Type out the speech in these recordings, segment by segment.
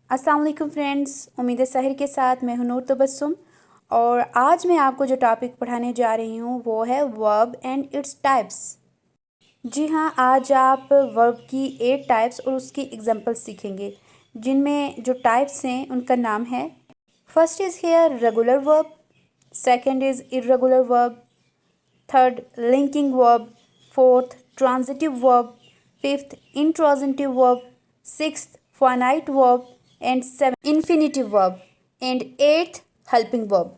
अस्सलाम वालेकुम फ्रेंड्स, उम्मीद है सहर के साथ मैं हूं नूर तबस्सुम। और आज मैं आपको जो टॉपिक पढ़ाने जा रही हूं वो है वर्ब एंड इट्स टाइप्स। जी हाँ, आज आप वर्ब की 8 टाइप्स और उसकी एग्जांपल्स सीखेंगे, जिनमें जो टाइप्स हैं उनका नाम है। First is here regular verb, second is irregular verb, third linking verb, fourth transitive verb, fifth intransitive verb, sixth finite verb and seven infinitive verb and eighth helping verb.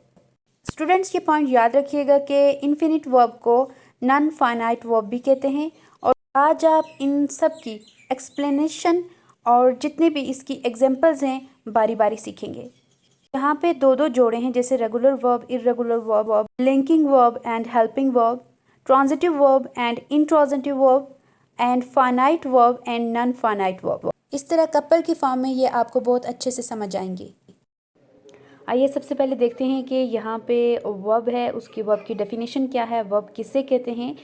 Students के point याद रखिएगा कि infinite verb को non finite verb भी कहते हैं। और आज आप इन सब की एक्सप्लेनेशन और जितने भी इसकी एग्जांपल्स हैं बारी बारी सीखेंगे। यहाँ पे दो दो जोड़े हैं, जैसे regular verb, irregular verb, linking verb and helping verb, transitive verb and intransitive verb and finite verb and non finite verb. इस तरह कपल की फॉर्म में ये आपको बहुत अच्छे से समझ आएंगे। आइए सबसे पहले देखते हैं कि यहाँ पे वर्ब है, उसकी वर्ब की डेफिनेशन क्या है, वर्ब किसे कहते हैं।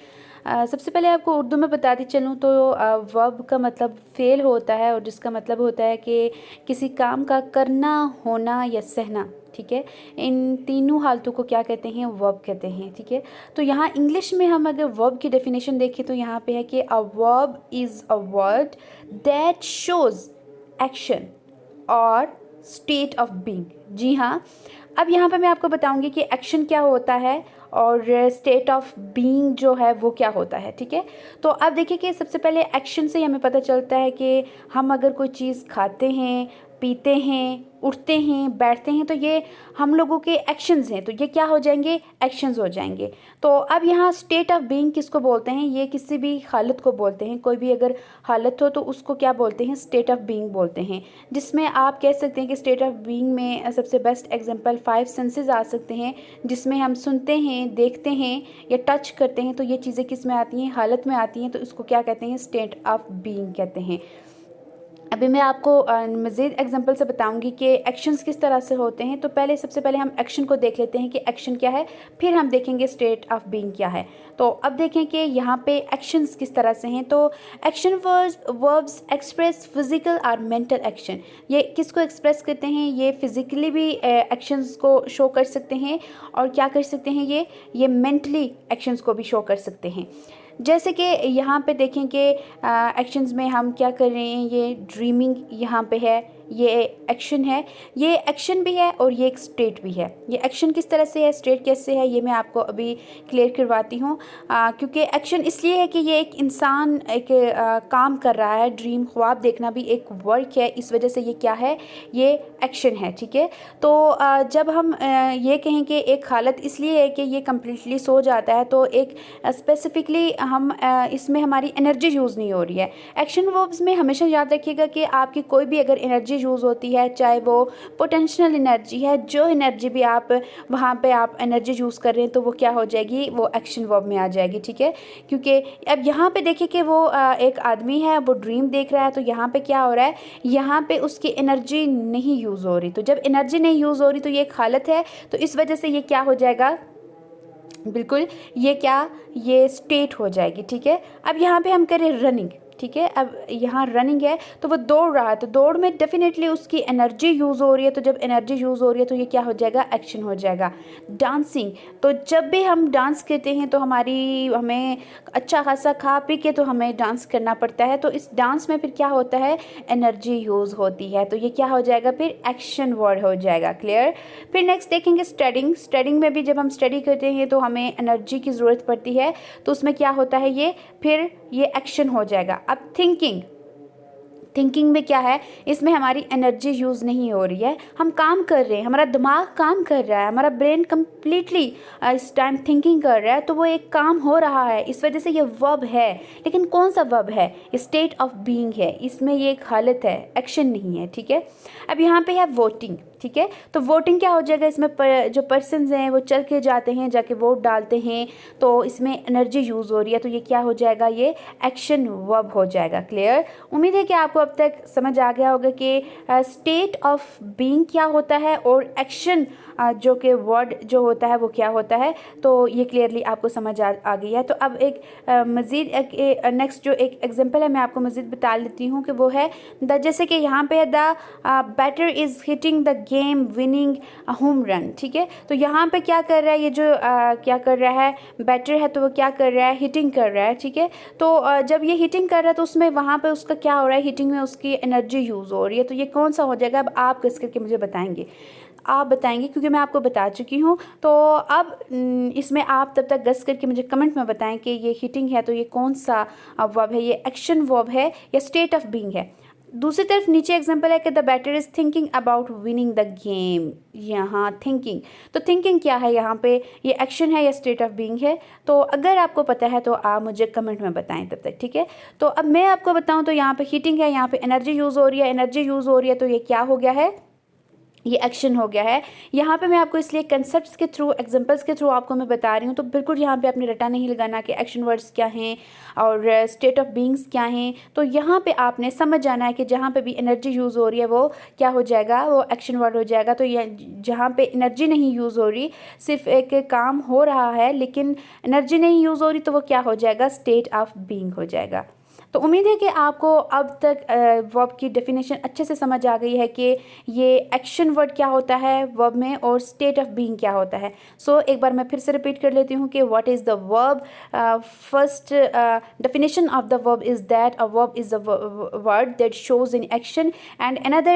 सबसे पहले आपको उर्दू में बताती चलूँ तो वर्ब का मतलब फेल होता है, और जिसका मतलब होता है कि किसी काम का करना, होना या सहना। ठीक है, इन तीनों हालतों को क्या कहते हैं, वर्ब कहते हैं। ठीक है, तो यहाँ इंग्लिश में हम अगर वर्ब की डेफिनेशन देखें तो यहाँ पे है कि a verb is a word that shows action और स्टेट ऑफ बीइंग। जी हाँ, अब यहाँ पर मैं आपको बताऊंगी कि एक्शन क्या होता है और स्टेट ऑफ बीइंग जो है वो क्या होता है। ठीक है, तो अब देखिए कि सबसे पहले एक्शन से हमें पता चलता है कि हम अगर कोई चीज़ खाते हैं, पीते हैं, उठते हैं, बैठते हैं, तो ये हम लोगों के एक्शंस हैं, तो ये क्या हो जाएंगे, एक्शंस हो जाएंगे। तो अब यहाँ स्टेट ऑफ बीइंग किसको बोलते हैं, ये किसी भी हालत को बोलते हैं। कोई भी अगर हालत हो तो उसको क्या बोलते हैं, स्टेट ऑफ बीइंग बोलते हैं। जिसमें आप कह सकते हैं कि स्टेट ऑफ बीइंग में सबसे बेस्ट एग्जांपल 5 सेंसेस आ सकते हैं, जिसमें हम सुनते हैं, देखते हैं या टच करते हैं, तो ये चीज़ें किस में आती हैं, हालत में आती हैं, तो इसको क्या कहते हैं, स्टेट ऑफ बीइंग कहते हैं। अभी मैं आपको मज़ीद एग्जांपल से बताऊंगी कि एक्शंस किस तरह से होते हैं। तो पहले सबसे पहले हम एक्शन को देख लेते हैं कि एक्शन क्या है, फिर हम देखेंगे स्टेट ऑफ बीइंग क्या है। तो अब देखें कि यहाँ पे एक्शंस किस तरह से हैं। तो एक्शन वर्ब्स एक्सप्रेस फिजिकल और मेंटल एक्शन। ये किसको एक्सप्रेस करते हैं, ये फिजिकली भी एक्शंस को शो कर सकते हैं, और क्या कर सकते हैं, ये मेंटली एक्शंस को भी शो कर सकते हैं। जैसे कि यहाँ पे देखें कि एक्शंस में हम क्या कर रहे हैं, ये ड्रीमिंग यहाँ पे है, ये एक्शन है, ये एक्शन भी है और ये एक स्टेट भी है। ये एक्शन किस तरह से है, स्टेट कैसे है, ये मैं आपको अभी क्लियर करवाती हूँ। क्योंकि एक्शन इसलिए है कि ये एक इंसान एक काम कर रहा है, ड्रीम ख्वाब देखना भी एक वर्क है, इस वजह से ये क्या है, ये एक्शन है। ठीक है, तो जब हम ये कहें कि एक हालत इसलिए है कि ये कम्प्लीटली सो जाता है, तो एक स्पेसिफिकली हम इसमें हमारी एनर्जी यूज़ नहीं हो रही है। एक्शन वर्ब्स में हमेशा याद रखिएगा कि आपकी कोई भी अगर एनर्जी यूज़ होती है, चाहे वो पोटेंशियल एनर्जी है, जो एनर्जी भी आप वहाँ पे आप एनर्जी यूज़ कर रहे हैं, तो वो क्या हो जाएगी, वो एक्शन वर्ब में आ जाएगी। ठीक है, क्योंकि अब यहाँ पे देखिए कि वो एक आदमी है, वो ड्रीम देख रहा है, तो यहाँ पे क्या हो रहा है, यहाँ पे उसकी एनर्जी नहीं यूज़ हो रही। तो जब एनर्जी नहीं यूज़ हो रही तो ये एक हालत है, तो इस वजह से ये क्या हो जाएगा, बिल्कुल ये क्या, ये स्टेट हो जाएगी। ठीक है, अब यहाँ पे हम करें रनिंग। ठीक है, अब यहाँ रनिंग है तो वो दौड़ रहा है, तो दौड़ में डेफिनेटली उसकी एनर्जी यूज़ हो रही है, तो जब एनर्जी यूज़ हो रही है तो ये क्या हो जाएगा, एक्शन हो जाएगा। डांसिंग, तो जब भी हम डांस करते हैं तो हमें अच्छा खासा खा पी के तो हमें डांस करना पड़ता है, तो इस डांस में फिर क्या होता है, एनर्जी यूज़ होती है, तो ये क्या हो जाएगा, फिर एक्शन वर्ड हो जाएगा। क्लियर। फिर नेक्स्ट देखेंगे स्टडिंग। स्टडिंग में भी जब हम स्टडी करते हैं तो हमें एनर्जी की ज़रूरत पड़ती है, तो उसमें क्या होता है, ये एक्शन हो जाएगा। अब थिंकिंग, थिंकिंग में क्या है, इसमें हमारी एनर्जी यूज़ नहीं हो रही है, हम काम कर रहे हैं, हमारा दिमाग काम कर रहा है, हमारा ब्रेन कम्प्लीटली इस टाइम थिंकिंग कर रहा है, तो वो एक काम हो रहा है, इस वजह से ये वर्ब है। लेकिन कौन सा वर्ब है, स्टेट ऑफ बीइंग है, इसमें ये एक हालत है, एक्शन नहीं है। ठीक है, अब यहाँ पे है वोटिंग। ठीक है, तो वोटिंग क्या हो जाएगा, इसमें जो पर्सन्स हैं वो चल के जाते हैं, जाके वोट डालते हैं, तो इसमें एनर्जी यूज़ हो रही है, तो ये क्या हो जाएगा, ये एक्शन वर्ब हो जाएगा। क्लियर। उम्मीद है कि आपको अब तक समझ आ गया होगा कि स्टेट ऑफ बीइंग क्या होता है और एक्शन जो कि वर्ड जो होता है वो क्या होता है। तो ये क्लियरली आपको समझ आ गई है। तो अब एक मज़ीद एक नेक्स्ट जो एक एग्जांपल है मैं आपको मज़ीद बता लेती हूँ कि वो है जैसे कि यहाँ पे है the batter is hitting the game winning home run. ठीक है, तो यहाँ पे क्या कर रहा है, ये जो क्या कर रहा है, बैटर है तो वो क्या कर रहा है, हिटिंग कर रहा है। ठीक है, तो जब ये हिटिंग कर रहा है तो उसमें वहाँ पे उसका क्या हो रहा है, हिटिंग में उसकी एनर्जी यूज़ हो रही है। तो ये कौन सा हो जाएगा, अब आप किस करके मुझे बताएंगे, आप बताएंगे क्योंकि मैं आपको बता चुकी हूँ। तो अब इसमें आप तब तक गस करके मुझे कमेंट में बताएं कि ये हिटिंग है तो ये कौन सा वर्ब है, ये एक्शन वर्ब है या स्टेट ऑफ बीइंग है। दूसरी तरफ नीचे एग्जांपल है कि the batter is thinking about winning the game. यहाँ थिंकिंग, तो थिंकिंग क्या है यहाँ पे, ये एक्शन है या स्टेट ऑफ बीइंग है। तो अगर आपको पता है तो आप मुझे कमेंट में बताएं तब तक। ठीक है, तो अब मैं आपको बताऊं तो यहाँ पे हीटिंग है, यहाँ पे एनर्जी यूज़ हो रही है, एनर्जी यूज़ हो रही है तो ये क्या हो गया है, ये एक्शन हो गया है। यहाँ पे मैं आपको इसलिए कंसेप्ट्स के थ्रू, एग्जांपल्स के थ्रू आपको मैं बता रही हूँ। तो बिल्कुल यहाँ पे आपने रटा नहीं लगाना कि एक्शन वर्ड्स क्या हैं और स्टेट ऑफ बीइंग्स क्या हैं। तो यहाँ पे आपने समझ जाना है कि जहाँ पे भी एनर्जी यूज़ हो रही है वो क्या हो जाएगा, वो एक्शन वर्ड हो जाएगा। तो ये जहाँ पे एनर्जी नहीं यूज़ हो रही, सिर्फ एक काम हो रहा है लेकिन एनर्जी नहीं यूज़ हो रही, तो वो क्या हो जाएगा, स्टेट ऑफ बीइंग हो जाएगा। तो उम्मीद है कि आपको अब तक वर्ब की डेफिनेशन अच्छे से समझ आ गई है कि ये एक्शन वर्ड क्या होता है वर्ब में और स्टेट ऑफ बीइंग क्या होता है। सो एक बार मैं फिर से रिपीट कर लेती हूँ कि what is the verb. First definition of the verb is that a verb is a word that shows in action, and another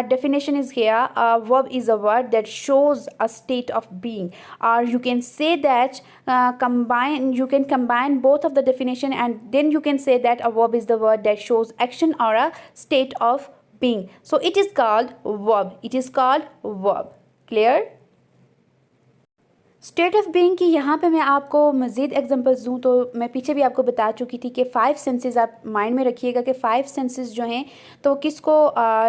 definition is here, a verb is a word that shows a state of being, or you can say that you can combine both of the definition and then you can say that a verb is the word that shows action or a state of being. So it is called verb, it is called verb. Clear? State of being की यहाँ पे मैं आपको मज़ीद examples दूँ तो मैं पीछे भी आपको बता चुकी थी कि 5 सेंसेस आप माइंड में रखिएगा कि 5 सेंसेस जो हैं तो किसको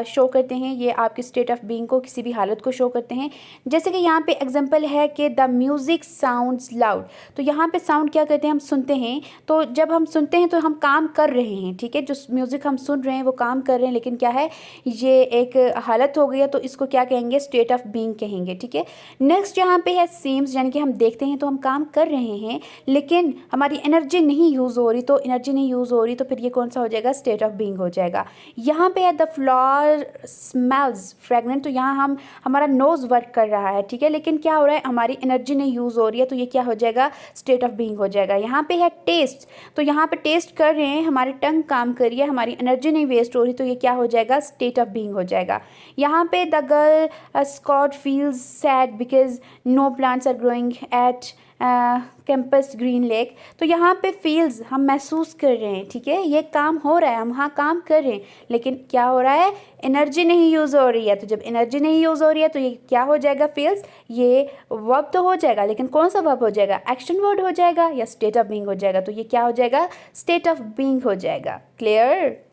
शो करते हैं, ये आपकी स्टेट ऑफ बीइंग को, किसी भी हालत को शो करते हैं। जैसे कि यहाँ पे एग्जांपल है कि द म्यूज़िक साउंड्स लाउड। तो यहाँ पे साउंड क्या करते हैं, हम सुनते हैं। तो जब हम सुनते हैं तो हम काम कर रहे हैं, ठीक है, जो म्यूज़िक हम सुन रहे हैं वो काम कर रहे हैं, लेकिन क्या है, ये एक हालत हो गई है तो इसको क्या कहेंगे, स्टेट ऑफ बीइंग कहेंगे। ठीक है, नेक्स्ट यहाँ पे है सीम्स, कि हम देखते हैं तो हम काम कर रहे हैं लेकिन हमारी एनर्जी नहीं यूज़ हो रही, तो एनर्जी नहीं यूज़ हो रही तो फिर ये कौन सा हो जाएगा, स्टेट ऑफ बीइंग हो जाएगा। यहाँ पे है द फ्लावर स्मेल्स फ्रेगनेंट। तो यहाँ हमारा नोज़ वर्क कर रहा है, ठीक है, लेकिन क्या हो रहा है, हमारी एनर्जी नहीं यूज़ हो रही है, तो ये क्या हो जाएगा, स्टेट ऑफ बीइंग हो जाएगा। यहाँ पे है टेस्ट। तो यहाँ पे टेस्ट कर रहे हैं, हमारी टंग काम कर रही है, हमारी एनर्जी नहीं वेस्ट हो रही, तो ये क्या हो जाएगा, स्टेट ऑफ बीइंग हो जाएगा। यहाँ पे the girl scout feels sad because no plants are growing at campus green lake. तो यहाँ पे फील्स हम महसूस कर रहे हैं, ठीक है, ये काम हो रहा है, हम हाँ काम कर रहे हैं, लेकिन क्या हो रहा है, एनर्जी नहीं यूज़ हो रही है। तो जब एनर्जी नहीं यूज़ हो रही है तो ये क्या हो जाएगा, फील्स, ये वर्ब तो हो जाएगा लेकिन कौन सा वर्ब हो जाएगा, एक्शन वर्ड हो जाएगा या स्टेट ऑफ बीइंग हो जाएगा। तो ये क्या हो जाएगा, स्टेट ऑफ बीइंग हो जाएगा। क्लियर?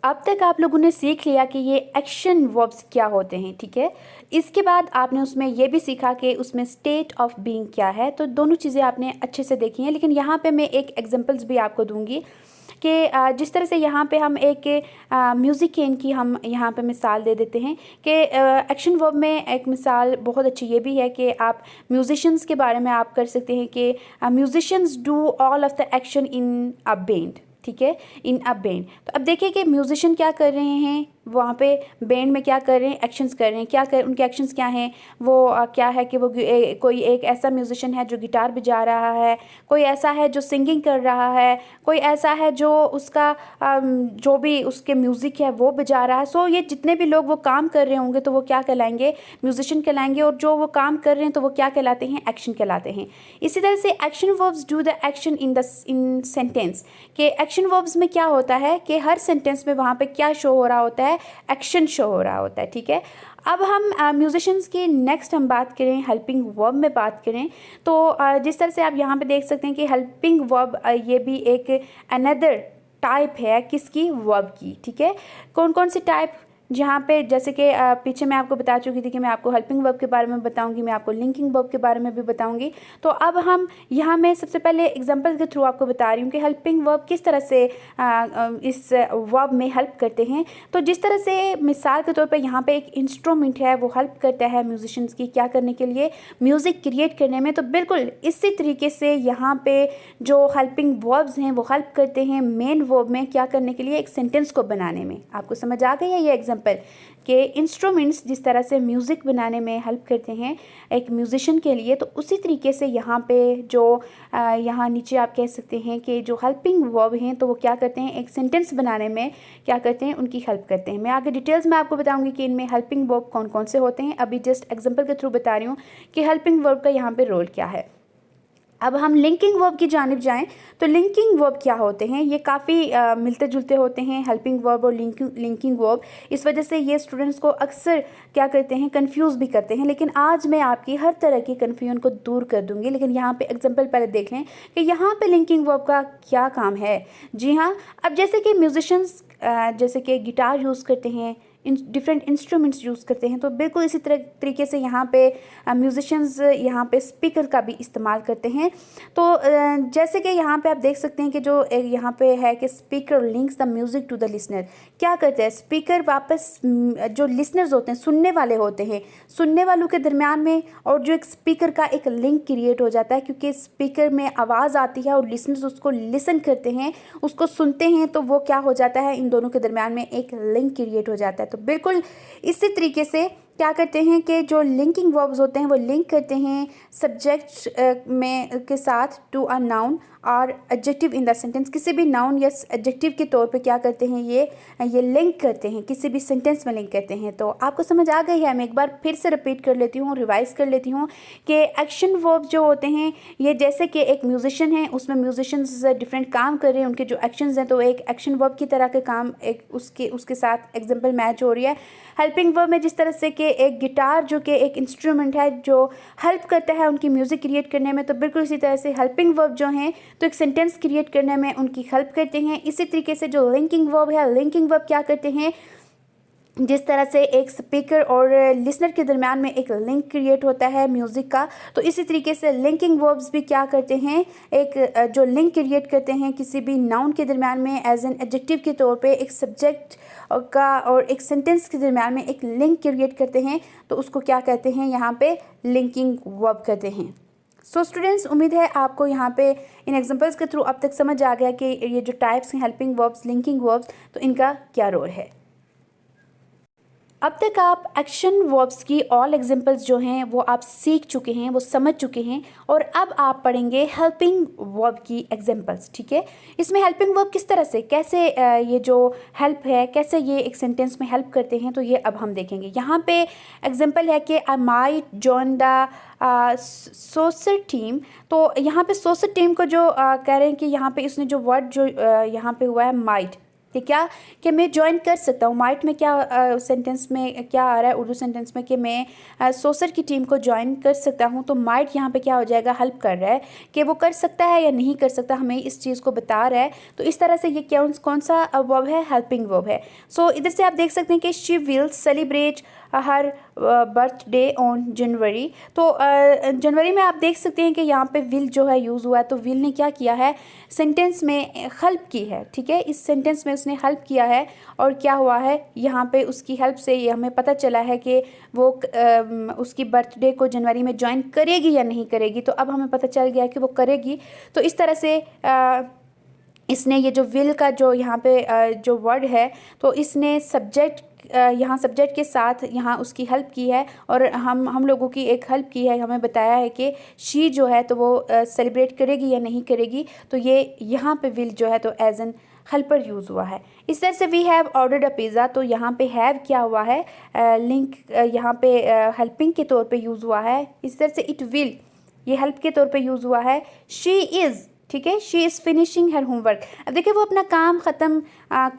अब तक आप लोगों ने सीख लिया कि ये एक्शन वर्ब्स क्या होते हैं, ठीक है। इसके बाद आपने उसमें ये भी सीखा कि उसमें स्टेट ऑफ बीइंग क्या है। तो दोनों चीज़ें आपने अच्छे से देखी हैं, लेकिन यहाँ पे मैं एक एग्जांपल्स भी आपको दूंगी कि जिस तरह से यहाँ पे हम एक म्यूज़िक केन की हम यहाँ पे मिसाल दे देते हैं कि एक्शन वर्ब में एक मिसाल बहुत अच्छी ये भी है कि आप म्यूजिशियंस के बारे में आप कर सकते हैं कि musicians do all of the action in a band, ठीक है, इन अ बैंड। तो अब देखिए कि म्यूजिशियन क्या कर रहे हैं, वहाँ पे बैंड में क्या कर रहे हैं, एक्शंस कर रहे हैं, क्या कर, उनके एक्शंस क्या हैं, वो क्या है कि वो कोई एक ऐसा म्यूजिशियन है जो गिटार बजा रहा है, कोई ऐसा है जो सिंगिंग कर रहा है, कोई ऐसा है जो उसका जो भी उसके म्यूज़िक है वो बजा रहा है। सो ये जितने भी लोग वो काम कर रहे होंगे तो वो क्या कहलाएंगे, म्यूजिशियन कहलाएंगे, और जो वो काम कर रहे हैं तो वो क्या कहलाते हैं, एक्शन कहलाते हैं। इसी तरह से action verbs do the action in sentence, के एक्शन वर्ब्स में क्या होता है कि हर सेंटेंस में वहाँ पे क्या शो हो रहा होता है, एक्शन शो हो रहा होता है, ठीक है। अब हम म्यूजिशियंस की नेक्स्ट हम बात करें, हेल्पिंग वर्ब में बात करें तो जिस तरह से आप यहाँ पे देख सकते हैं कि हेल्पिंग वर्ब ये भी एक अनदर टाइप है किसकी, वर्ब की, ठीक है। कौन कौन सी टाइप, जहाँ पे जैसे कि पीछे मैं आपको बता चुकी थी कि मैं आपको हेल्पिंग वर्ब के बारे में बताऊंगी, मैं आपको लिंकिंग वर्ब के बारे में भी बताऊंगी। तो अब हम यहाँ मैं सबसे पहले एग्जांपल के थ्रू आपको बता रही हूँ कि हेल्पिंग वर्ब किस तरह से इस वर्ब में हेल्प करते हैं। तो जिस तरह से मिसाल के तौर पर यहाँ पे एक इंस्ट्रूमेंट है वो हेल्प करता है म्यूजिशियंस की क्या करने के लिए, म्यूज़िक क्रिएट करने में। तो बिल्कुल इसी तरीके से यहाँ पे जो हेल्पिंग वर्ब्स हैं वो हेल्प करते हैं मेन वर्ब में क्या करने के लिए, एक सेंटेंस को बनाने में। आपको समझ आ गई है ये एग्जांपल के इंस्ट्रूमेंट्स जिस तरह से म्यूज़िक बनाने में हेल्प करते हैं एक म्यूजिशियन के लिए, तो उसी तरीके से यहाँ पे जो यहाँ नीचे आप कह सकते हैं कि जो हेल्पिंग वर्ब हैं तो वो क्या करते हैं, एक सेंटेंस बनाने में क्या करते हैं, उनकी हेल्प करते हैं। मैं आगे डिटेल्स में आपको बताऊंगी कि इनमें हेल्पिंग वर्ब कौन कौन से होते हैं। अभी जस्ट एग्जांपल के थ्रू बता रही हूँ कि हेल्पिंग वर्ब का यहाँ पे रोल क्या है। अब हम लिंकिंग वर्ब की जानिब जाएं तो लिंकिंग वर्ब क्या होते हैं, ये काफ़ी मिलते जुलते होते हैं हेल्पिंग वर्ब और लिंकिंग वर्ब। इस वजह से ये स्टूडेंट्स को अक्सर क्या करते हैं, कंफ्यूज भी करते हैं। लेकिन आज मैं आपकी हर तरह की कन्फ्यूजन को दूर कर दूंगी। लेकिन यहाँ पे एग्जांपल पहले देख लें कि यहाँ पे लिंकिंग वर्ब का क्या काम है। जी हाँ, अब जैसे कि म्यूजिशियंस जैसे कि गिटार यूज़ करते हैं, डिफरेंट इंस्ट्रूमेंट्स यूज़ करते हैं, तो बिल्कुल इसी तरीके से यहाँ पे म्यूजिशियंस यहाँ पे स्पीकर का भी इस्तेमाल करते हैं। तो जैसे कि यहाँ पे आप देख सकते हैं कि जो यहाँ पे है कि speaker links the music to the listener. क्या करते हैं स्पीकर, वापस जो लिसनर्स होते हैं, सुनने वाले होते हैं, सुनने वालों के दरमियान में और जो एक स्पीकर का एक लिंक क्रिएट हो जाता है, क्योंकि स्पीकर में आवाज़ आती है और लिसनर्स उसको लिसन करते हैं, उसको सुनते हैं, तो वो क्या हो जाता है, इन दोनों के दरमियान में एक लिंक क्रिएट हो जाता है। तो बिल्कुल इसी तरीके से क्या करते हैं कि जो लिंकिंग वर्ब्स होते हैं वो लिंक करते हैं सब्जेक्ट में के साथ टू अ नाउन और एडजेक्टिव इन द सेंटेंस। किसी भी नाउन या एडजेक्टिव के तौर पे क्या करते हैं, ये लिंक करते हैं, किसी भी सेंटेंस में लिंक करते हैं। तो आपको समझ आ गई है। मैं एक बार फिर से रिपीट कर लेती हूँ, रिवाइज कर लेती हूँ कि एक्शन वर्ब जो होते हैं ये जैसे कि एक म्यूजिशियन है, उसमें म्यूजिशियंस डिफरेंट काम कर रहे हैं, उनके जो एक्शंस हैं तो एक एक्शन वर्ब की तरह के काम एक उसके साथ एग्जाम्पल मैच हो रही है। हेल्पिंग वर्ब में जिस तरह से कि एक गिटार जो कि एक इंस्ट्रूमेंट है जो हेल्प करता है उनकी म्यूज़िक क्रिएट करने में, तो बिल्कुल इसी तरह से हेल्पिंग वर्ब जो हैं तो एक सेंटेंस क्रिएट करने में उनकी हेल्प करते हैं। इसी तरीके से जो लिंकिंग वर्ब है, लिंकिंग वर्ब क्या करते हैं, जिस तरह से एक स्पीकर और लिसनर के दरमियान में एक लिंक क्रिएट होता है म्यूज़िक का, तो इसी तरीके से लिंकिंग वर्ब्स भी क्या करते हैं, एक जो लिंक क्रिएट करते हैं किसी भी नाउन के दरमियान में एज एन एडजेक्टिव के तौर पे, एक सब्जेक्ट का और एक सेंटेंस के दरमियान में एक लिंक क्रिएट करते हैं, तो उसको क्या कहते हैं, यहाँ पे लिंकिंग वर्ब कहते हैं। सो स्टूडेंट्स, उम्मीद है आपको यहाँ पे इन एग्जांपल्स के थ्रू अब तक समझ आ गया कि ये जो टाइप्स हैं हेल्पिंग वर्ब्स, लिंकिंग वर्ब्स, तो इनका क्या रोल है। अब तक आप एक्शन वर्ब्स की ऑल एग्जांपल्स जो हैं वो आप सीख चुके हैं, वो समझ चुके हैं, और अब आप पढ़ेंगे हेल्पिंग वर्ब की एग्जांपल्स। ठीक है, इसमें हेल्पिंग वर्ब किस तरह से, कैसे ये जो हेल्प है कैसे ये एक सेंटेंस में हेल्प करते हैं, तो ये अब हम देखेंगे। यहाँ पे एग्जांपल है कि I might join the soccer team. तो यहाँ पे सोसर टीम को जो कह रहे हैं कि यहाँ पे इसने जो वर्ड जो यहाँ पे हुआ है माइट, कि क्या कि मैं ज्वाइन कर सकता हूँ। माइट में क्या सेंटेंस में क्या आ रहा है उर्दू सेंटेंस में कि मैं सोसर की टीम को ज्वाइन कर सकता हूँ। तो माइट यहाँ पे क्या हो जाएगा, हेल्प कर रहा है कि वो कर सकता है या नहीं कर सकता, हमें इस चीज़ को बता रहा है। तो इस तरह से ये कौन सा वर्ब है, हेल्पिंग वर्ब है। सो इधर से आप देख सकते हैं कि she will celebrate her birthday on January. तो जनवरी में आप देख सकते हैं कि यहाँ पे विल जो है यूज़ हुआ है। तो विल ने क्या किया है, सेंटेंस में हेल्प की है। ठीक है, इस सेंटेंस में उसने हेल्प किया है, और क्या हुआ है यहाँ पे उसकी हेल्प से ये हमें पता चला है कि वो उसकी बर्थडे को जनवरी में ज्वाइन करेगी या नहीं करेगी। तो अब हमें पता चल गया कि वो करेगी। तो इस तरह से इसने ये जो विल का जो यहाँ पे जो वर्ड है, तो इसने सब्जेक्ट यहाँ सब्जेक्ट के साथ यहाँ उसकी हेल्प की है, और हम लोगों की एक हेल्प की है। हमें बताया है कि शी जो है तो वो सेलिब्रेट करेगी या नहीं करेगी। तो ये यहाँ पे विल जो है तो एज एन हेल्पर यूज़ हुआ है। इस तरह से we have ordered a pizza. तो यहाँ पे हैव क्या हुआ है, लिंक यहाँ पे हेल्पिंग के तौर पे यूज़ हुआ है। इस तरह से इट विल ये हेल्प के तौर पे यूज़ हुआ है। शी इज़, ठीक है, she is finishing her homework. अब देखिए वो अपना काम ख़त्म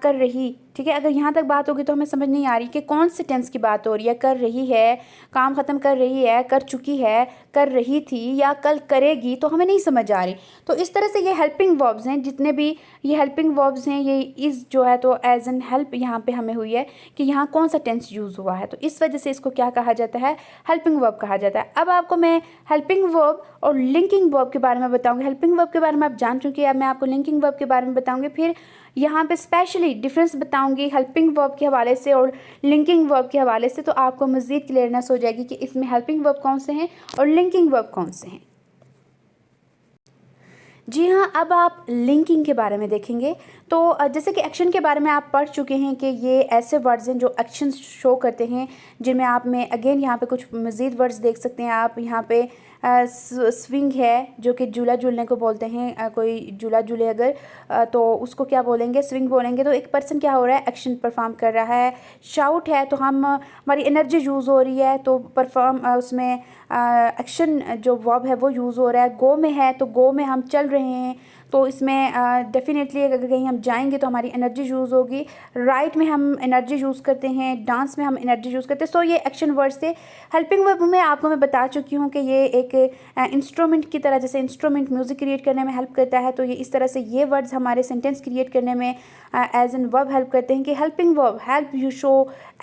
कर रही ठीक है। अगर यहाँ तक बात होगी तो हमें समझ नहीं आ रही कि कौन से टेंस की बात हो रही है, कर रही है, काम ख़त्म कर रही है, कर चुकी है, कर रही थी या कल करेगी, तो हमें नहीं समझ आ रही। तो इस तरह से ये हेल्पिंग वर्ब्स हैं, जितने भी ये हेल्पिंग वर्ब्स हैं, ये इज़ जो है तो एज एन हेल्प यहाँ पे हमें हुई है कि यहाँ कौन सा टेंस यूज़ हुआ है, तो इस वजह से इसको क्या कहा जाता है, हेल्पिंग वर्ब कहा जाता है। अब आपको मैं हेल्पिंग वर्ब और लिंकिंग वर्ब के बारे में बताऊँगी। हेल्पिंग वर्ब के बारे में आप जान चुके हैं, अब मैं आपको लिंकिंग वर्ब के बारे में बताऊँगी। फिर यहाँ पे स्पेशली डिफरेंस बताऊंगी हेल्पिंग वर्ब के हवाले से और लिंकिंग वर्ब के हवाले से, तो आपको मज़ीद क्लियरनेस हो जाएगी कि इसमें हेल्पिंग वर्ब कौन से हैं और लिंकिंग वर्ब कौन से हैं। जी हाँ, अब आप लिंकिंग के बारे में देखेंगे। तो जैसे कि एक्शन के बारे में आप पढ़ चुके हैं कि ये ऐसे वर्ड्स हैं जो एक्शन शो करते हैं, जिनमें आप में अगेन यहाँ पे कुछ मज़ीद वर्ड्स देख सकते हैं आप। यहाँ पे स्विंग है जो कि झूला झूलने को बोलते हैं। कोई झूला झूले अगर तो उसको क्या बोलेंगे, स्विंग बोलेंगे। तो एक पर्सन क्या हो रहा है, एक्शन परफॉर्म कर रहा है। शाउट है तो हम हमारी एनर्जी यूज़ हो रही है, तो परफॉर्म उसमें एक्शन जो वर्ब है वो यूज़ हो रहा है। गो में है तो गो में हम चल रहे हैं, तो इसमें डेफिनेटली अगर कहीं हम जाएंगे तो हमारी एनर्जी यूज़ होगी। राइट में हम एनर्जी यूज़ करते हैं, डांस में हम एनर्जी यूज़ करते हैं। सो ये एक्शन वर्ड से हेल्पिंग वर्ब में आपको मैं बता चुकी हूँ कि ये एक इंस्ट्रूमेंट की तरह, जैसे इंस्ट्रूमेंट म्यूज़िक क्रिएट करने में हेल्प करता है, तो ये इस तरह से ये वर्ड्स हमारे सेंटेंस क्रिएट करने में एज एन वर्ब हेल्प करते हैं। कि helping verb help you show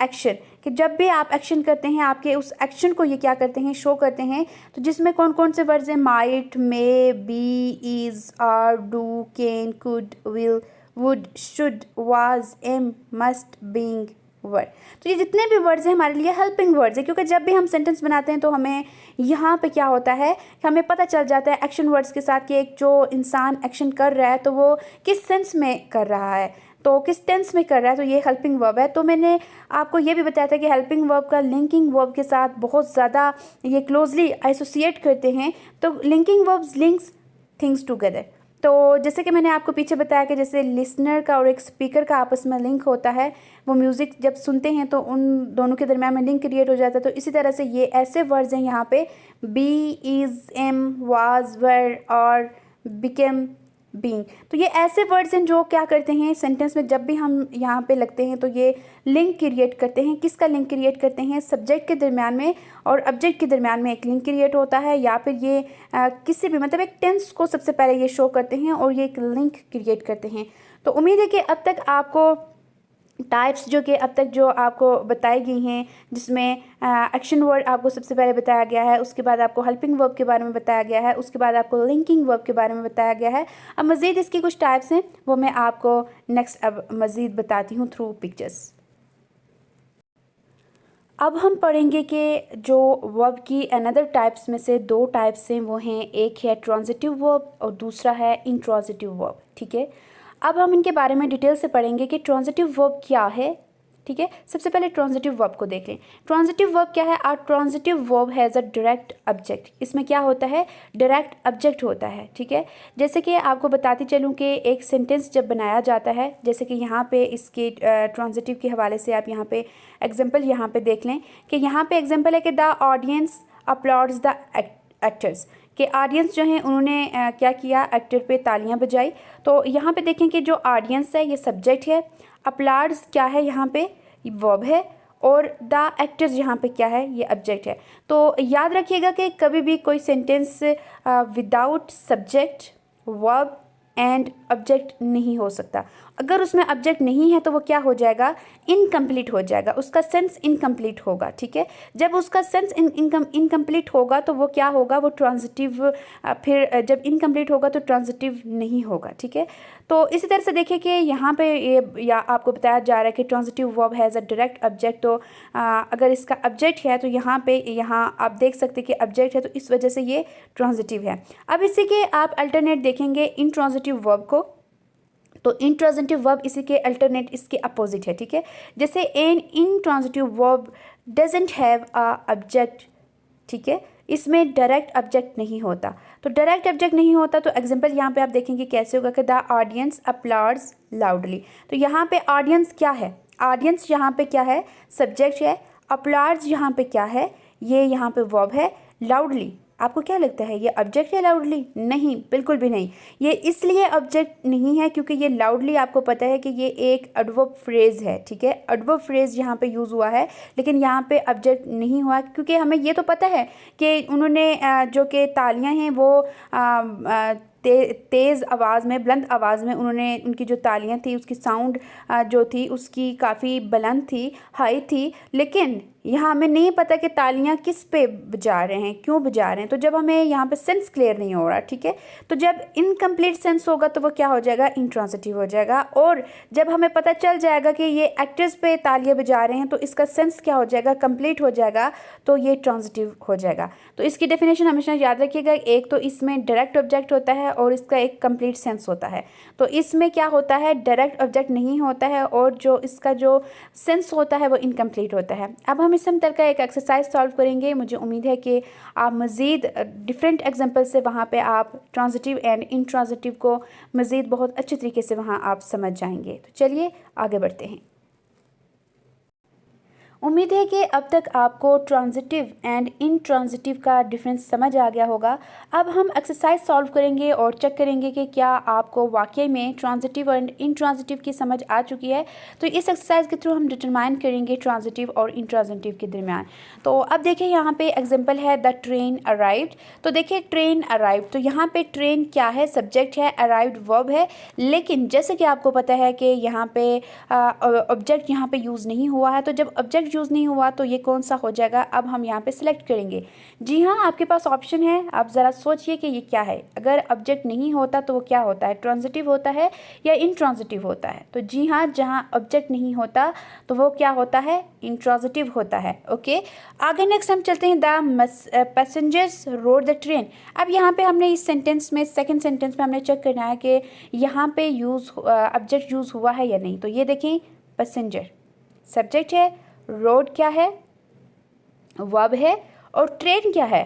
action, कि जब भी आप एक्शन करते हैं आपके उस एक्शन को ये क्या करते हैं, शो करते हैं। तो जिसमें कौन कौन से वर्ड्स हैं, might, may, be, is, are, do, can, could, will, would, should, was, am, must, being word. तो ये जितने भी वर्ड्स हैं हमारे लिए हेल्पिंग वर्ड्स हैं, क्योंकि जब भी हम सेंटेंस बनाते हैं तो हमें यहाँ पे क्या होता है कि हमें पता चल जाता है एक्शन वर्ड्स के साथ कि एक जो इंसान एक्शन कर रहा है तो वो किस सेंस में कर रहा है, तो किस टेंस में कर रहा है, तो ये हेल्पिंग वर्ब है। तो मैंने आपको ये भी बताया था कि हेल्पिंग वर्ब का लिंकिंग वर्ब के साथ बहुत ज़्यादा ये क्लोजली एसोसिएट करते हैं। तो linking verbs links things together. तो जैसे कि मैंने आपको पीछे बताया कि जैसे लिसनर का और एक स्पीकर का आपस में लिंक होता है, वो म्यूज़िक जब सुनते हैं तो उन दोनों के दरम्यान में लिंक क्रिएट हो जाता है। तो इसी तरह से ये ऐसे वर्ड्स हैं यहाँ पे, बी, इज़, एम, वाज, वर, और, बिकेम, बीइंग। तो ये ऐसे वर्ड्स हैं जो क्या करते हैं सेंटेंस में जब भी हम यहाँ पे लगते हैं तो ये लिंक क्रिएट करते हैं। किसका लिंक क्रिएट करते हैं, सब्जेक्ट के दरम्यान में और ऑब्जेक्ट के दरम्यान में एक लिंक क्रिएट होता है, या फिर ये किसी भी मतलब एक टेंस को सबसे पहले ये शो करते हैं और ये एक लिंक क्रिएट करते हैं। तो उम्मीद है कि अब तक आपको टाइप्स जो कि अब तक जो आपको बताई गई हैं, जिसमें एक्शन वर्ड आपको सबसे पहले बताया गया है, उसके बाद आपको हेल्पिंग वर्ब के बारे में बताया गया है, उसके बाद आपको लिंकिंग वर्ब के बारे में बताया गया है। अब मज़ीद इसकी कुछ टाइप्स हैं वो मैं आपको नेक्स्ट अब मज़ीद बताती हूँ थ्रू पिक्चर्स। अब हम पढ़ेंगे कि जो वर्ब की अनदर टाइप्स में से दो टाइप्स हैं, वो हैं एक है ट्रांजिटिव वर्ब और दूसरा है इंट्रांजिटिव वर्ब। ठीक है, अब हम इनके बारे में डिटेल से पढ़ेंगे कि ट्रांजिटिव वर्ब क्या है। ठीक है, सबसे पहले ट्रांजिटिव वर्ब को देख लें। ट्रांजिटिव वर्ब क्या है, are transitive verb has a direct object. इसमें क्या होता है, डायरेक्ट ऑब्जेक्ट होता है। ठीक है, जैसे कि आपको बताती चलूँ कि एक सेंटेंस जब बनाया जाता है, जैसे कि यहाँ पे इसके ट्रांजिटिव के हवाले से आप यहाँ पे एग्जाम्पल यहाँ पे देख लें कि यहाँ पे एग्जाम्पल है कि द ऑडियंस अपलॉड्स द एक्टर्स, कि ऑडियंस जो हैं उन्होंने क्या किया, एक्टर पे तालियां बजाई। तो यहाँ पे देखें कि जो ऑडियंस है ये सब्जेक्ट है, अपलॉड्स क्या है यहाँ पे, वर्ब है, और द एक्टर्स यहाँ पे क्या है, ये ऑब्जेक्ट है। तो याद रखिएगा कि कभी भी कोई sentence without subject, verb and object नहीं हो सकता। अगर उसमें ऑब्जेक्ट नहीं है तो वो क्या हो जाएगा, इनकम्प्लीट हो जाएगा, उसका सेंस इनकम्प्लीट होगा। ठीक है, जब उसका सेंस इनकम्प्लीट होगा तो वो क्या होगा, वो ट्रांजिटिव, फिर जब इनकम्प्लीट होगा तो ट्रांजिटिव नहीं होगा। ठीक है, तो इसी तरह से देखिए कि यहाँ पे ये या आपको बताया जा रहा है कि transitive verb has a direct object. तो अगर इसका ऑब्जेक्ट है तो यहाँ पे आप देख सकते हैं कि ऑब्जेक्ट है, तो इस वजह से ये ट्रांजिटिव है। अब इसी के आप अल्टरनेट देखेंगे इंट्रांजिटिव वर्ब को, तो इंट्रांजिटिव वर्ब इसी के अल्टरनेट इसके अपोजिट है। ठीक है, जैसे an intransitive verb doesn't have a object. ठीक है, इसमें डायरेक्ट ऑब्जेक्ट नहीं होता। तो डायरेक्ट ऑब्जेक्ट नहीं होता तो एग्जांपल यहाँ पे आप देखेंगे कैसे होगा कि द ऑडियंस अपलॉड्स लाउडली। तो यहाँ पे ऑडियंस क्या है, ऑडियंस यहाँ पे क्या है, सब्जेक्ट है, अपलॉड्स यहाँ पे क्या है, ये यहाँ पे वर्ब है, लाउडली आपको क्या लगता है ये ऑब्जेक्ट है लाउडली? नहीं, बिल्कुल भी नहीं। ये इसलिए ऑब्जेक्ट नहीं है क्योंकि ये लाउडली, आपको पता है कि ये एक एडवर्ब फ्रेज़ है, ठीक है। एडवर्ब फ्रेज़ यहाँ पे यूज़ हुआ है, लेकिन यहाँ पे ऑब्जेक्ट नहीं हुआ क्योंकि हमें ये तो पता है कि उन्होंने जो कि तालियां हैं वो तेज़ आवाज़ में, बुलंद आवाज़ में उन्होंने, उनकी जो तालियां थी उसकी साउंड जो थी उसकी काफ़ी बुलंद थी, हाई थी। लेकिन यहाँ हमें नहीं पता कि तालियां किस पे बजा रहे हैं, क्यों बजा रहे हैं। तो जब हमें यहाँ पे सेंस क्लियर नहीं हो रहा, ठीक है, तो जब इनकम्प्लीट सेंस होगा तो वो क्या हो जाएगा? इंट्रांसिटिव हो जाएगा। और जब हमें पता चल जाएगा कि ये एक्टर्स पे तालियां बजा रहे हैं तो इसका सेंस क्या हो जाएगा? कंप्लीट हो जाएगा, तो ये ट्रांसिटिव हो जाएगा। तो इसकी डेफिनेशन हमेशा याद रखिएगा, एक तो इसमें डायरेक्ट ऑब्जेक्ट होता है और इसका एक कंप्लीट सेंस होता है। तो इसमें क्या होता है? डायरेक्ट ऑब्जेक्ट नहीं होता है और जो इसका जो सेंस होता है वो इनकम्प्लीट होता है। अब हम इस समतल का एक एक्सरसाइज सॉल्व करेंगे। मुझे उम्मीद है कि आप मज़ीद डिफरेंट एग्जांपल से वहाँ पे आप ट्रांजिटिव एंड इंट्रांजिटिव को मज़ीद बहुत अच्छे तरीके से वहाँ आप समझ जाएंगे। तो चलिए आगे बढ़ते हैं। उम्मीद है कि अब तक आपको ट्रांजिटिव एंड इंट्रांजिटिव का डिफरेंस समझ आ गया होगा। अब हम एक्सरसाइज सॉल्व करेंगे और चेक करेंगे कि क्या आपको वाकई में ट्रांजिटिव एंड इंट्रांजिटिव की समझ आ चुकी है। तो इस एक्सरसाइज के थ्रू हम डिटरमाइन करेंगे ट्रांजिटिव और इंट्रांजिटिव के दरमियान। तो अब देखिए यहाँ पे एग्जांपल है द ट्रेन अराइव्ड। तो देखिए ट्रेन अराइव्ड, तो यहाँ पे ट्रेन क्या है? सब्जेक्ट है, अराइव्ड वर्ब है। लेकिन जैसे कि आपको पता है कि यहाँ पे ऑब्जेक्ट यहाँ पे यूज़ नहीं हुआ है, तो जब ऑब्जेक्ट यूज़ नहीं हुआ तो ये कौन सा हो जाएगा? अब हम यहाँ पे सिलेक्ट करेंगे। जी हाँ, आपके पास ऑप्शन है, आप ज़रा सोचिए कि ये क्या है। अगर ऑब्जेक्ट नहीं होता तो वो क्या होता है? ट्रांजिटिव होता है या इंट्रांजिटिव होता है? तो जी हाँ, जहाँ ऑब्जेक्ट नहीं होता तो वो क्या होता है? इंट्रांजिटिव होता है। ओके, आगे नेक्स्ट हम चलते हैं। The passengers road the train. अब यहाँ पे हमने इस सेंटेंस में, सेकेंड सेंटेंस में हमने चेक करना है कि यहाँ पे ऑब्जेक्ट यूज़ हुआ है या नहीं। तो ये देखें, पैसेंजर सब्जेक्ट है, रोड क्या है? वर्ब है, और ट्रेन क्या है?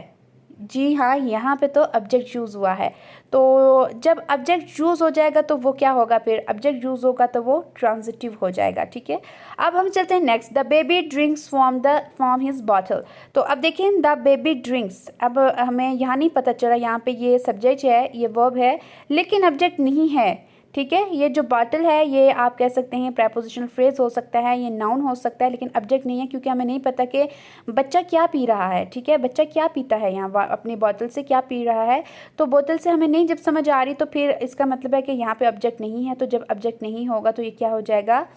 जी हाँ, यहाँ पे तो ऑब्जेक्ट यूज़ हुआ है। तो जब ऑब्जेक्ट यूज़ हो जाएगा तो वो क्या होगा? फिर ऑब्जेक्ट यूज़ होगा तो वो ट्रांजिटिव हो जाएगा, ठीक है। अब हम चलते हैं next. The baby drinks from his bottle. तो अब देखें, द बेबी ड्रिंक्स, अब हमें यहाँ नहीं पता चला, यहाँ पे ये सब्जेक्ट है, ये वर्ब है, लेकिन ऑब्जेक्ट नहीं है, ठीक है। ये जो बॉटल है ये आप कह सकते हैं प्रेपोजिशनल फ्रेज हो सकता है, ये नाउन हो सकता है, लेकिन ऑब्जेक्ट नहीं है क्योंकि हमें नहीं पता कि बच्चा क्या पी रहा है, ठीक है। बच्चा क्या पीता है, यहाँ अपनी बोतल से क्या पी रहा है, तो बोतल से हमें नहीं जब समझ आ रही तो फिर इसका मतलब है कि यहाँ पे ऑब्जेक्ट नहीं है। तो जब ऑब्जेक्ट नहीं होगा तो ये क्या हो जाएगा?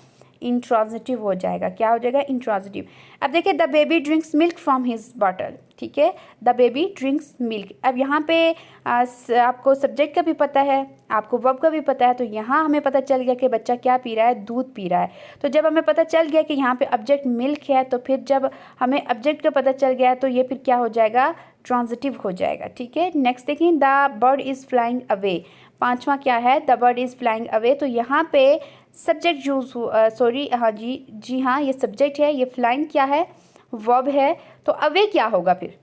इंट्रांजिटिव हो जाएगा। क्या हो जाएगा? इंट्रांजिटिव। अब देखिए, the baby drinks milk from his bottle, ठीक है। The baby drinks milk. अब यहाँ पे आपको सब्जेक्ट का भी पता है, आपको वर्ब का भी पता है, तो यहाँ हमें पता चल गया कि बच्चा क्या पी रहा है? दूध पी रहा है। तो जब हमें पता चल गया कि यहाँ पे ऑब्जेक्ट मिल्क है, तो फिर जब हमें ऑब्जेक्ट का पता चल गया तो ये फिर क्या हो जाएगा? ट्रांजिटिव हो जाएगा, ठीक है। नेक्स्ट देखिए, the bird is flying away. पांचवा क्या है? The bird is flying away. तो यहाँ पे सब्जेक्ट यूज़ सॉरी, हाँ जी हाँ, ये सब्जेक्ट है, ये फ्लाइंग क्या है? वर्ब है। तो अवे क्या होगा फिर?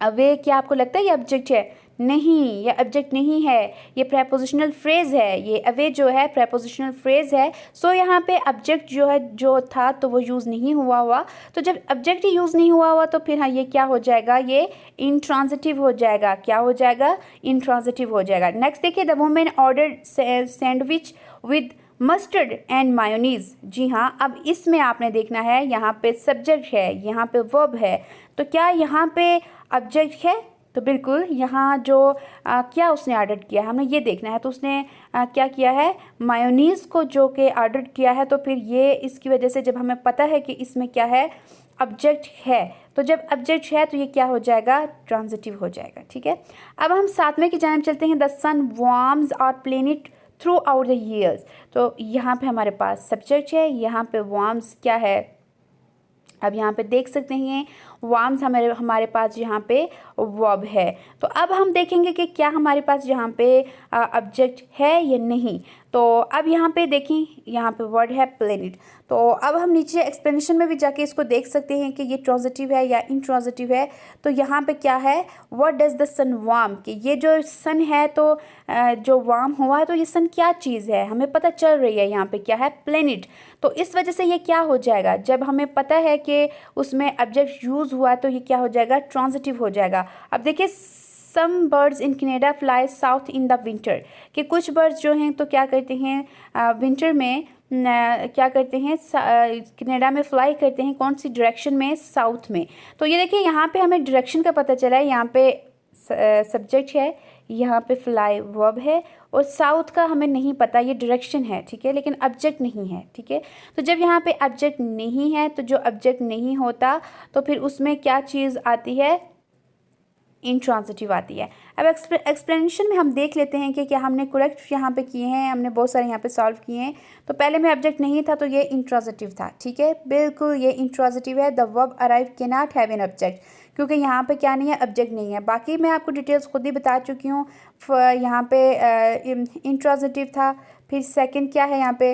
अवे क्या आपको लगता है ये ऑब्जेक्ट है? नहीं, ये ऑब्जेक्ट नहीं है, ये प्रेपोजिशनल फ्रेज है। ये अवे जो है प्रेपोजिशनल फ्रेज है। सो यहाँ पे ऑब्जेक्ट जो है, जो था तो वो यूज़ नहीं हुआ। तो जब ऑब्जेक्ट ही यूज़ नहीं हुआ तो फिर हाँ, ये क्या हो जाएगा? ये इंट्रांजिटिव हो जाएगा। क्या हो जाएगा? इंट्रांजिटिव हो जाएगा। नेक्स्ट देखिए, the women ordered sandwich with mustard and mayonnaise. जी हाँ, अब इसमें आपने देखना है, यहाँ पे सब्जेक्ट है, यहाँ पे वर्ब है, तो क्या यहाँ पे ऑब्जेक्ट है? तो बिल्कुल, यहाँ जो क्या उसने ऑर्डर किया है हमें ये देखना है। तो उसने क्या किया है? मायोनीज़ को जो कि ऑर्डर किया है। तो फिर ये इसकी वजह से जब हमें पता है कि इसमें क्या है? ऑब्जेक्ट है, तो जब ऑब्जेक्ट है तो ये क्या हो जाएगा? ट्रांजिटिव हो जाएगा, ठीक है। अब हम सातवें की जानिब चलते हैं। The sun warms our planet throughout the years. तो यहाँ पे हमारे पास सब्जेक्ट है, यहाँ पे वार्म्स क्या है? अब यहाँ पे देख सकते हैं वार्म्स हमारे पास यहाँ पे वर्ब है। तो अब हम देखेंगे कि क्या हमारे पास यहाँ पे ऑब्जेक्ट है या नहीं। तो अब यहाँ पे देखें, यहाँ पे वर्ड है प्लेनेट। तो अब हम नीचे एक्सप्लेनेशन में भी जाके इसको देख सकते हैं कि ये ट्रांजिटिव है या इंट्रांजिटिव है। तो यहाँ पे क्या है, what does the sun warm, कि ये जो सन है तो जो वार्म हुआ है तो ये सन क्या चीज़ है, हमें पता चल रही है यहाँ पे क्या है, प्लेनेट। तो इस वजह से ये क्या हो जाएगा, जब हमें पता है कि उसमें ऑब्जेक्ट यूज़ हुआ तो ये क्या हो जाएगा, ट्रांजिटिव हो जाएगा। अब देखिए, some birds in Canada fly south in the winter, कि कुछ बर्ड्स जो हैं तो क्या करते हैं विंटर में क्या करते हैं, कनाडा में फ्लाई करते हैं, कौन सी डायरेक्शन में, साउथ में। तो ये देखिए यहाँ पे हमें डायरेक्शन का पता चला है, यहाँ पे सब्जेक्ट है, यहाँ पे फ्लाई वर्ब है, और साउथ का हमें नहीं पता, ये डायरेक्शन है, ठीक है, लेकिन ऑब्जेक्ट नहीं है, ठीक है। तो जब यहाँ पे ऑब्जेक्ट नहीं है, तो जो ऑब्जेक्ट नहीं होता तो फिर उसमें क्या चीज़ आती है, इंट्रांजिटिव आती है। अब एक्सप्लेनेशन में हम देख लेते हैं कि क्या हमने करेक्ट यहाँ पे किए हैं, हमने बहुत सारे यहाँ पे सॉल्व किए हैं। तो पहले में ऑब्जेक्ट नहीं था तो ये इंट्रांजिटिव था, ठीक है, बिल्कुल ये इंट्रांजिटिव है। The verb arrive can not have an object, क्योंकि यहाँ पे क्या नहीं है, ऑब्जेक्ट नहीं है। बाकी मैं आपको डिटेल्स खुद ही बता चुकी हूँ। यहाँ पे इंट्रांजिटिव था, फिर सेकंड क्या है, यहाँ पे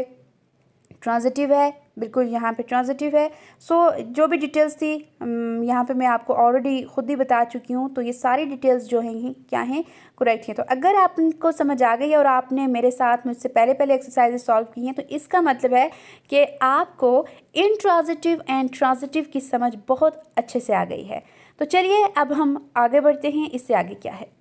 ट्रांजिटिव है, बिल्कुल यहाँ पे ट्रांजिटिव है। सो जो भी डिटेल्स थी यहाँ पे मैं आपको ऑलरेडी खुद ही बता चुकी हूँ। तो ये सारी डिटेल्स जो हैं क्या हैं, करेक्ट हैं। तो अगर आपको समझ आ गई और आपने मेरे साथ मुझसे पहले पहले एक्सरसाइजेस सॉल्व की हैं, तो इसका मतलब है कि आपको इंट्रांजिटिव एंड ट्रांजिटिव की समझ बहुत अच्छे से आ गई है। तो चलिए अब हम आगे बढ़ते हैं, इससे आगे क्या है।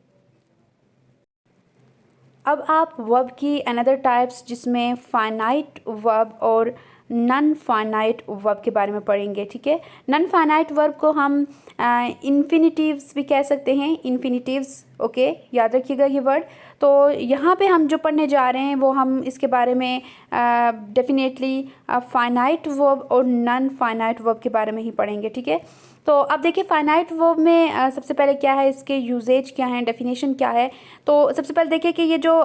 अब आप वर्ब की अनदर टाइप्स जिसमें फाइनाइट वर्ब और नॉन फाइनाइट वर्ब के बारे में पढ़ेंगे, ठीक है। नॉन फाइनाइट वर्ब को हम इन्फिनिटिव्स भी कह सकते हैं, इन्फिनिटिव्स, ओके, याद रखिएगा ये वर्ड। तो यहाँ पे हम जो पढ़ने जा रहे हैं वो हम इसके बारे में डेफिनेटली फाइनाइट वर्ब और नॉन फाइनाइट वर्ब के बारे में ही पढ़ेंगे, ठीक है। तो अब देखिए फाइनाइट वर्ब में सबसे पहले क्या है, इसके यूजेज क्या हैं, डेफिनेशन क्या है। तो सबसे पहले देखिए कि ये जो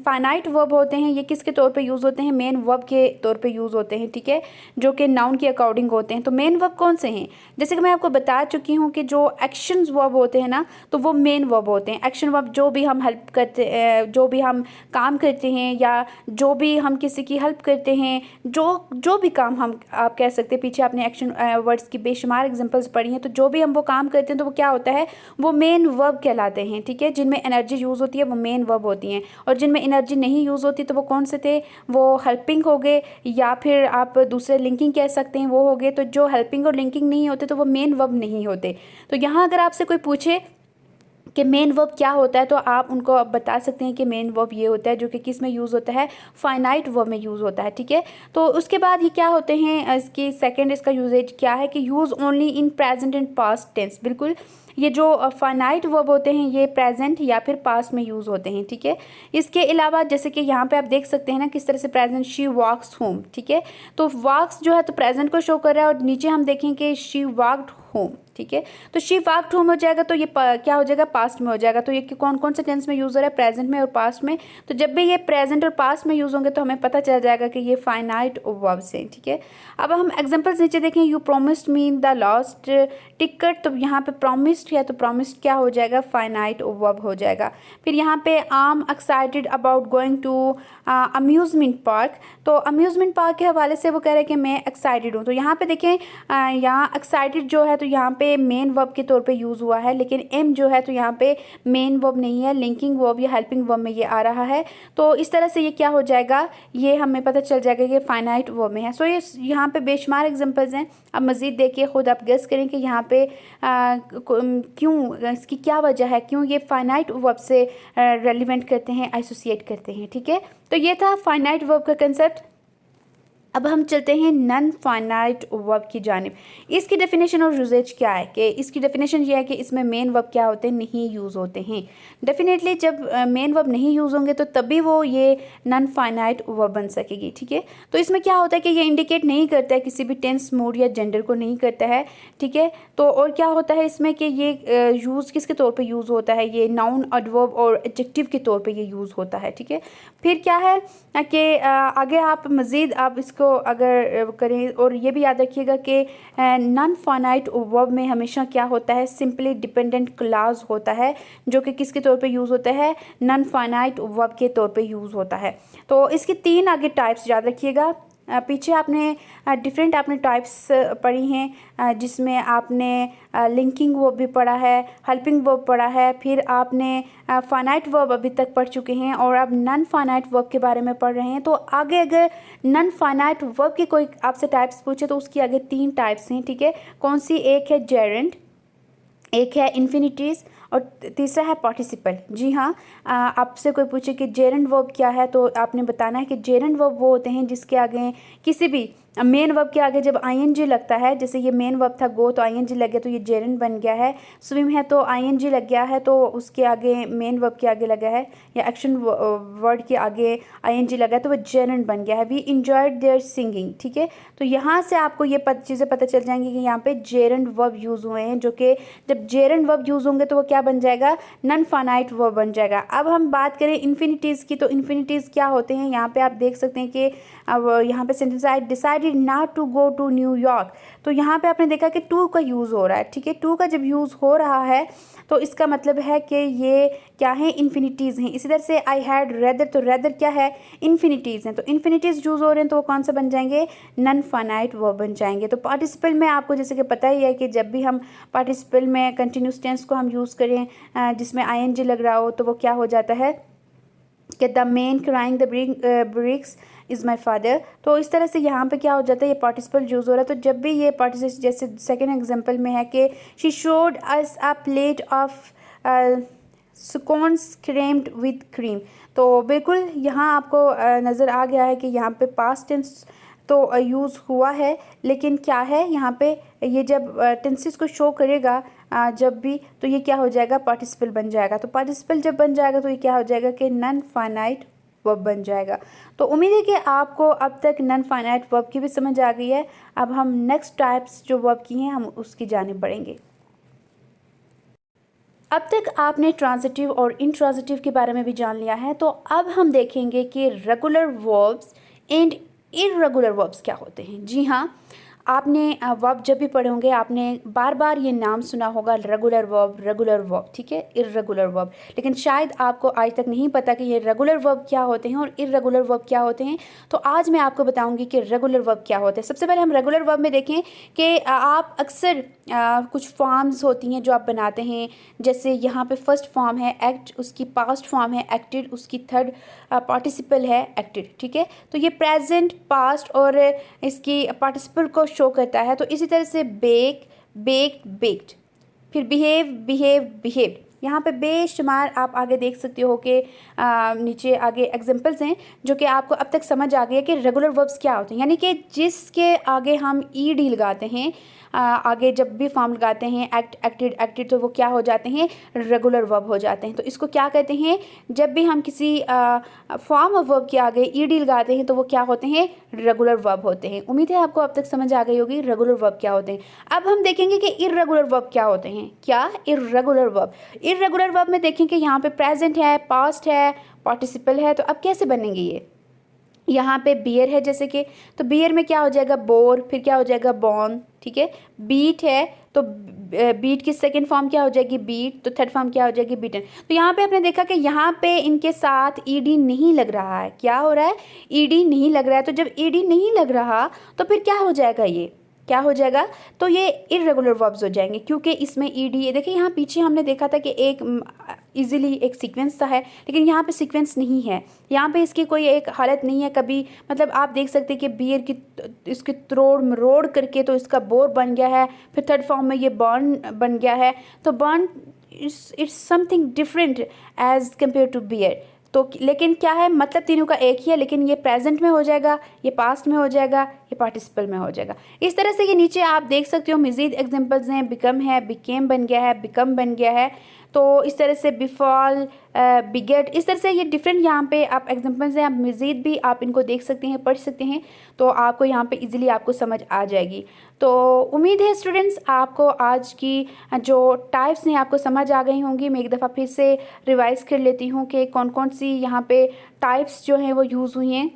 फाइनाइट वर्ब होते हैं ये किसके तौर पे यूज़ होते हैं, मेन वर्ब के तौर पे यूज़ होते हैं, ठीक है, जो कि नाउन के अकॉर्डिंग होते हैं। तो मेन वर्ब कौन से हैं, जैसे कि मैं आपको बता चुकी हूँ कि जो एक्शन वर्ब होते हैं ना, तो वो मेन वर्ब होते हैं। एक्शन वर्ब जो भी हम हेल्प करते, जो भी हम काम करते हैं या जो भी हम किसी की हेल्प करते हैं, जो भी काम हम, आप कह सकते हैं, पीछे आपने एक्शन वर्ड्स की बेशुमार एग्जांपल्स पढ़ी हैं, तो जो भी हम वो काम करते हैं तो वो क्या होता है, वो मेन वर्ब कहलाते हैं, ठीक है। जिनमें एनर्जी यूज़ होती है वो मेन वर्ब होती हैं, और जिनमें एनर्जी नहीं यूज़ होती तो वो कौन से थे, वो हेल्पिंग हो गए, या फिर आप दूसरे लिंकिंग कह सकते हैं, वो हो गए। तो जो हेल्पिंग और लिंकिंग नहीं होते तो वो मेन वर्ब नहीं होते। तो यहाँ अगर आपसे कोई पूछे कि मेन वर्ब क्या होता है, तो आप उनको अब बता सकते हैं कि मेन वर्ब ये होता है, जो कि किस में यूज़ होता है, फाइनाइट वर्ब में यूज़ होता है, ठीक है। तो उसके बाद ये क्या होते हैं, इसकी सेकंड इसका यूजेज क्या है कि use only in present and past tense. बिल्कुल, ये जो फाइनाइट वर्ब होते हैं ये प्रेजेंट या फिर पास्ट में यूज़ होते हैं, ठीक है। इसके अलावा जैसे कि यहाँ पे आप देख सकते हैं ना किस तरह से प्रेजेंट, शी वॉक्स होम, ठीक है। तो वॉक्स जो है तो प्रेजेंट को शो कर रहा है, और नीचे हम देखें कि शी वॉक्ड होम, ठीक है। तो शी वॉक्ड होम हो जाएगा, तो ये क्या हो जाएगा, पास्ट में हो जाएगा। तो ये कौन कौन से टेंस में यूज़ हो रहा है, प्रेजेंट में और पास्ट में। तो जब भी ये प्रेजेंट और पास्ट में यूज़ होंगे तो हमें पता चल जाएगा कि ये फाइनाइट वर्ब्स हैं, ठीक है। अब हम एग्जांपल्स नीचे देखें, you promised me the last ticket, तो यहाँ पे प्रोमिस्ड है तो प्रोमिस्ड क्या हो जाएगा, फाइनाइट वर्ब हो जाएगा। फिर यहाँ पे I am excited about going to amusement park, तो अम्यूजमेंट पार्क के हवाले से वो कह रहे हैं कि मैं एक्साइटेड हूँ। तो यहाँ पे देखें यहाँ एक्साइटेड जो है तो यहाँ पे मेन वर्ब के तौर पे यूज़ हुआ है, लेकिन एम जो है तो यहाँ पे मेन वर्ब नहीं है, लिंकिंग वर्ब या हेल्पिंग वर्ब में ये आ रहा है। तो इस तरह से ये क्या हो जाएगा, ये हमें पता चल जाएगा कि फाइनाइट वर्ब में है। सो ये यहाँ पे बेशुमार एग्जांपल्स हैं। अब मज़ीद देखिए, खुद आप गेस करें कि यहाँ पे क्यों, इसकी क्या वजह है, क्यों ये फाइनाइट वर्ब से रेलिवेंट करते हैं, एसोसिएट करते हैं, ठीक है। तो ये था फाइनाइट वर्ब का कंसेप्ट। अब हम चलते हैं नॉन फाइनाइट वर्ब की जानिब। इसकी डेफिनेशन और यूजेज क्या है, कि इसकी डेफिनेशन ये है कि इसमें मेन वर्ब क्या होते हैं, नहीं यूज़ होते हैं। डेफिनेटली जब मेन वर्ब नहीं यूज़ होंगे तो तभी वो ये नॉन फाइनाइट वर्ब बन सकेगी, ठीक है। तो इसमें क्या होता है कि ये इंडिकेट नहीं करता है किसी भी टेंस, मूड या जेंडर को नहीं करता है, ठीक है। तो और क्या होता है इसमें कि ये यूज़ किसके तौर पर यूज़ होता है, ये नाउन, एडवर्ब और एडजेक्टिव के तौर पर ये यूज़ होता है, ठीक है। फिर क्या है कि आगे आप मज़ीद आप इसको इसको अगर करें, और ये भी याद रखिएगा कि नॉन फाइनाइट वर्ब में हमेशा क्या होता है, सिंपली डिपेंडेंट क्लॉज होता है, जो कि किसके तौर पे यूज़ होता है, नॉन फाइनाइट वर्ब के तौर पे यूज़ होता है। तो इसकी 3 आगे टाइप्स याद रखिएगा। पीछे आपने डिफरेंट आपने टाइप्स पढ़ी हैं, जिसमें आपने लिंकिंग वर्ब भी पढ़ा है, हेल्पिंग वर्ब पढ़ा है, फिर आपने फाइनाइट वर्ब अभी तक पढ़ चुके हैं, और अब नॉन फाइनाइट वर्ब के बारे में पढ़ रहे हैं। तो आगे अगर नॉन फाइनाइट वर्ब की कोई आपसे टाइप्स पूछे तो उसकी आगे 3 टाइप्स हैं, ठीक है। कौन सी? एक है जेरेंड, एक है इन्फिनिटीज़, और तीसरा है पार्टिसिपल। जी हाँ, आपसे कोई पूछे कि जेरेंड वर्ब क्या है, तो आपने बताना है कि जेरेंड वर्ब वो होते हैं जिसके आगे किसी भी मेन वर्ब के आगे जब आईएनजी लगता है, जैसे ये मेन वर्ब था गो, तो आईएनजी लग गया तो ये जेरेंड बन गया है। स्विम है तो आईएनजी लग गया है तो उसके आगे मेन वर्ब के आगे लगा है, या एक्शन वर्ड के आगे आईएनजी लगा है तो वो जेरेंड बन गया है। वी इंजॉयड देयर सिंगिंग, ठीक है। तो यहाँ से आपको ये चीज़ें पता चल जाएंगी कि यहाँ पे जेरेंड वर्ब यूज़ हुए हैं, जो कि जब जेरेंड वर्ब यूज़ होंगे तो वो क्या बन जाएगा, नॉन फाइनाइट वर्ब बन जाएगा। अब हम बात करें इन्फिनिटीज़ की, तो इन्फिनिटीज़ क्या होते हैं, यहाँ पे आप देख सकते हैं कि अब यहाँ पे sentence I decided not to go to New York, तो यहाँ पे आपने देखा कि टू का यूज़ हो रहा है, ठीक है। टू का जब यूज़ हो रहा है तो इसका मतलब है कि ये क्या है, इन्फिनिटीज़ हैं। इसी तरह से आई हैड रेदर, तो रेदर क्या है, इन्फिनिटीज़ हैं। तो इन्फिनिटीज़ यूज़ हो रहे हैं तो वो कौन सा बन जाएंगे, नॉन फाइनाइट वर्ब बन जाएंगे। तो पार्टिसिपल में आपको जैसे कि पता ही है कि जब भी हम पार्टिसिपल में कंटिन्यूस टेंस को हम यूज़ करें जिसमें आईएनजी लग रहा हो, तो वो क्या हो जाता है कि the man crying the bricks is my father. तो इस तरह से यहाँ पे क्या हो जाता है, ये पार्टिसिपल यूज़ हो रहा है। तो जब भी ये पार्टिसिपल, जैसे सेकेंड एग्जाम्पल में है कि she showed us a plate of scones creamed with cream, तो बिल्कुल यहाँ आपको नज़र आ गया है कि यहाँ पे पास्ट टेंस तो यूज़ हुआ है, लेकिन क्या है यहाँ पे ये जब टेंसेस को शो करेगा जब भी, तो ये क्या हो जाएगा, पार्टिसिपल बन जाएगा। तो पार्टिसिपल जब बन जाएगा तो ये क्या हो जाएगा कि नॉन फाइनाइट वर्ब बन जाएगा। तो उम्मीद है कि आपको अब तक नॉन फाइनाइट वर्ब की भी समझ आ गई है। अब हम नेक्स्ट टाइप्स जो वर्ब की हैं हम उसकी जानिब बढ़ेंगे। अब तक आपने ट्रांजिटिव और इंट्रांजिटिव के बारे में भी जान लिया है, तो अब हम देखेंगे कि regular verbs and irregular verbs क्या होते हैं। जी हाँ, आपने वर्ब जब भी पढ़े होंगे आपने बार बार ये नाम सुना होगा, रेगुलर वर्ब, ठीक है, इर्रेगुलर वर्ब, लेकिन शायद आपको आज तक नहीं पता कि ये रेगुलर वर्ब क्या होते हैं और इर्रेगुलर वर्ब क्या होते हैं। तो आज मैं आपको बताऊंगी कि रेगुलर वर्ब क्या होते हैं। सबसे पहले हम रेगुलर वर्ब में देखें कि आप अक्सर कुछ फॉर्म्स होती हैं जो आप बनाते हैं, जैसे यहाँ पे फर्स्ट फॉर्म है एक्ट, उसकी पास्ट फॉर्म है एक्टेड, उसकी थर्ड पार्टिसिपल है एक्टेड, ठीक है। तो ये प्रेजेंट, पास्ट और इसकी पार्टिसिपल को शो करता है। तो इसी तरह से बेक, बेक्ड, बेक्ड, फिर बिहेव्ड। यहाँ पे बेशुमार आप आगे देख सकते हो कि नीचे आगे एग्जांपल्स हैं जो कि आपको अब तक समझ आ गया कि रेगुलर वर्ब्स क्या होते हैं, यानी कि जिसके आगे हम ईडी लगाते हैं, आगे जब भी फॉर्म लगाते हैं एक्ट, एक्टेड, एक्टेड, तो वो क्या हो जाते हैं, रेगुलर वर्ब हो जाते हैं। तो इसको क्या कहते हैं, जब भी हम किसी फॉर्म ऑफ वर्ब के आगे ईडी लगाते हैं तो वो क्या होते हैं, रेगुलर वर्ब होते हैं। उम्मीद है आपको अब तक समझ आ गई होगी रेगुलर वर्ब क्या होते हैं। अब हम देखेंगे कि इर्रेगुलर वर्ब क्या होते हैं। क्या? Irregular verb. इर्रेगुलर वर्ब में देखें कि यहाँ पे प्रेजेंट है, पास्ट है, पार्टिसिपल है, तो अब कैसे बनेंगे ये। यहाँ पे बियर है जैसे कि, तो बियर में क्या हो जाएगा, बोर, फिर क्या हो जाएगा, बॉर्न, ठीक है। बीट है तो बीट की सेकंड फॉर्म क्या हो जाएगी, बीट, तो थर्ड फॉर्म क्या हो जाएगी, बीटन। तो यहाँ पे आपने देखा कि यहाँ पे इनके साथ ईडी नहीं लग रहा है। क्या हो रहा है, ईडी नहीं लग रहा है। तो जब ईडी नहीं लग रहा तो फिर क्या हो जाएगा, ये क्या हो जाएगा, तो ये इर्रेगुलर वर्ब्स हो जाएंगे, क्योंकि इसमें ईडी, देखिए यहाँ पीछे हमने देखा था कि एक इजीली एक सीक्वेंस सा है, लेकिन यहाँ पे सीक्वेंस नहीं है, यहाँ पे इसकी कोई एक हालत नहीं है कभी। मतलब आप देख सकते हैं कि बियर की इसके त्रोड़ मरोड़ करके तो इसका बोर बन गया है, फिर थर्ड फॉर्म में ये बर्न बन गया है। तो burn it's something different as compare to beer. तो लेकिन क्या है, मतलब तीनों का एक ही है, लेकिन ये प्रेजेंट में हो जाएगा, ये पास्ट में हो जाएगा, ये पार्टिसिपल में हो जाएगा। इस तरह से ये नीचे आप देख सकते हो मज़ीद एग्जांपल्स हैं, बिकम है, बिकेम बन गया है, बिकम बन गया है। तो इस तरह से बिफॉल, बिगेट, इस तरह से ये डिफरेंट यहाँ पे आप एग्जांपल्स हैं, आप मज़ीद भी आप इनको देख सकते हैं, पढ़ सकते हैं, तो आपको यहाँ पे इजीली आपको समझ आ जाएगी। तो उम्मीद है स्टूडेंट्स आपको आज की जो टाइप्स हैं आपको समझ आ गई होंगी। मैं एक दफ़ा फिर से रिवाइज़ कर लेती हूँ कि कौन कौन सी यहाँ पे टाइप्स जो हैं वो यूज़ हुई हैं।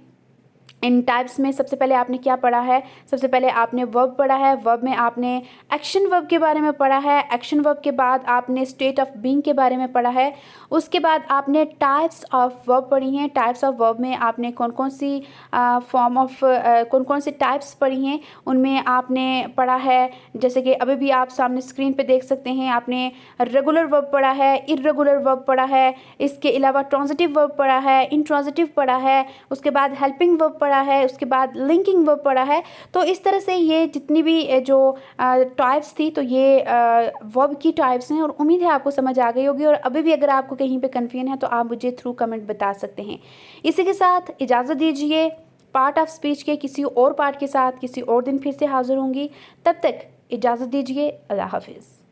इन टाइप्स में सबसे पहले आपने क्या पढ़ा है? सबसे पहले आपने वर्ब पढ़ा है। वर्ब में आपने एक्शन वर्ब के बारे में पढ़ा है। एक्शन वर्ब के बाद आपने स्टेट ऑफ बीइंग के बारे में पढ़ा है। उसके बाद आपने टाइप्स ऑफ वर्ब पढ़ी हैं। टाइप्स ऑफ वर्ब में आपने कौन कौन सी फॉर्म ऑफ कौन कौन सी टाइप्स पढ़ी हैं, उनमें आपने पढ़ा है। जैसे कि अभी भी आप सामने स्क्रीन पे देख सकते हैं, आपने रेगुलर वर्ब पढ़ा है, इर्रेगुलर वर्ब पढ़ा है, इसके अलावा ट्रांजिटिव वर्ब पढ़ा है, इंट्रांजिटिव पढ़ा है, उसके बाद हेल्पिंग वर्ब पढ़ा है, उसके बाद लिंकिंग वर्ब पढ़ा है। तो इस तरह से ये जितनी भी जो टाइप्स थी, तो ये वर्ब की टाइप्स हैं और उम्मीद है आपको समझ आ गई होगी। और अभी भी अगर आपको कहीं पे कन्फ्यूजन है तो आप मुझे थ्रू कमेंट बता सकते हैं। इसी के साथ इजाज़त दीजिए। पार्ट ऑफ स्पीच के किसी और पार्ट के साथ किसी और दिन फिर से हाजिर होंगी। तब तक इजाज़त दीजिए। अल्लाह हाफिज़।